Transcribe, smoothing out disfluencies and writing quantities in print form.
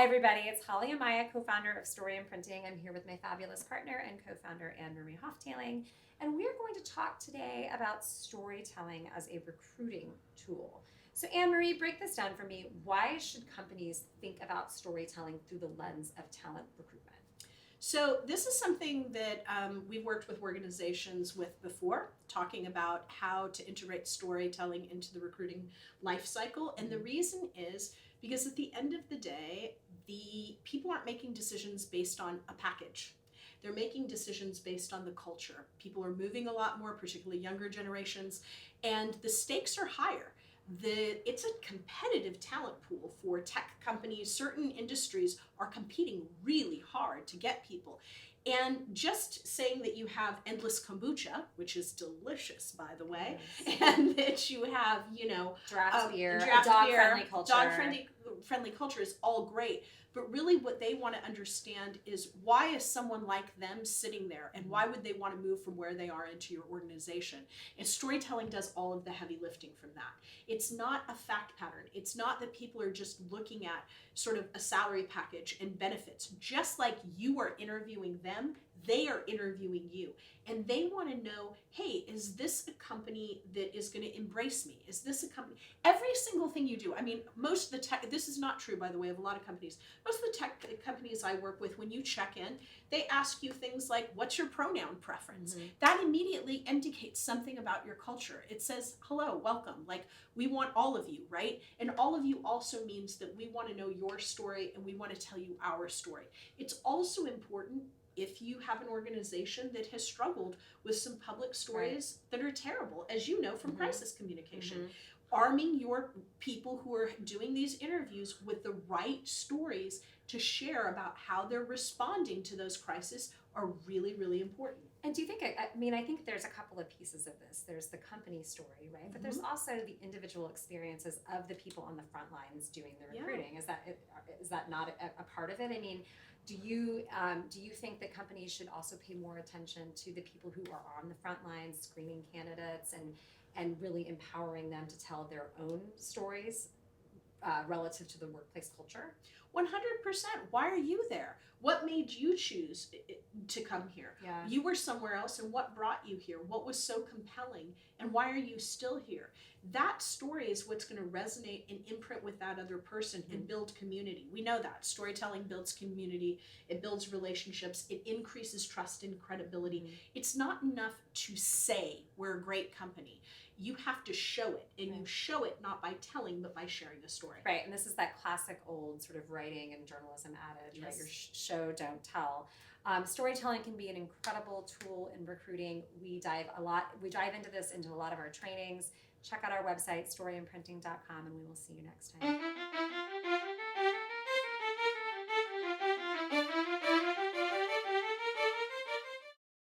Hi, everybody. It's Holly Amaya, co-founder of Story and Printing. I'm here with my fabulous partner and co-founder, Anne-Marie Hoftailing, and we're going to talk today about storytelling as a recruiting tool. So, Anne-Marie, break this down for me. Why should companies think about storytelling through the lens of talent recruitment? So this is something that we've worked with organizations with before, talking about how to integrate storytelling into the recruiting life cycle. And the reason is because at the end of the day, the people aren't making decisions based on a package. They're making decisions based on the culture. People are moving a lot more, particularly younger generations, and the stakes are higher. It's a competitive talent pool for tech companies. Certain industries are competing really hard to get people. And just saying that you have endless kombucha, which is delicious, by the way, and that you have, Draft beer, dog-friendly culture. Dog-friendly culture is all great. But really what they want to understand is, why is someone like them sitting there, and why would they want to move from where they are into your organization? And storytelling does all of the heavy lifting from that. It's not a fact pattern. It's not that people are just looking at sort of a salary package and benefits. Just like you are interviewing them, they are interviewing you. And they want to know, hey, is this a company that is going to embrace me? Is this a company? Every single thing you do. I mean, most of the tech, this is not true, by the way, of a lot of companies. Most of the tech companies I work with, when you check in, they ask you things like, what's your pronoun preference? Mm-hmm. That immediately indicates something about your culture. It says, hello, welcome. Like, we want all of you, right? And all of you also means that we want to know your story and we want to tell you our story. It's also important if you have an organization that has struggled with some public stories that are terrible, as you know from crisis communication. Arming your people who are doing these interviews with the right stories to share about how they're responding to those crises are really, really important. And do you think, I think there's a couple of pieces of this. There's the company story, right? But there's also the individual experiences of the people on the front lines doing the recruiting. Yeah. Is that not a part of it? I mean, do you think that companies should also pay more attention to the people who are on the front lines screening candidates and really empowering them to tell their own stories relative to the workplace culture? 100%. Why are you there? What made you choose to come here? Yeah. You were somewhere else, and what brought you here? What was so compelling, and why are you still here? That story is what's going to resonate and imprint with that other person and build community. We know that. Storytelling builds community. It builds relationships. It increases trust and credibility. It's not enough to say we're a great company. You have to show it, and you show it not by telling, but by sharing a story. Right, and this is that classic old sort of writing and journalism adage, right? Your show, don't tell. Storytelling can be an incredible tool in recruiting. We dive into this into a lot of our trainings. Check out our website, storyandprinting.com, and we will see you next time.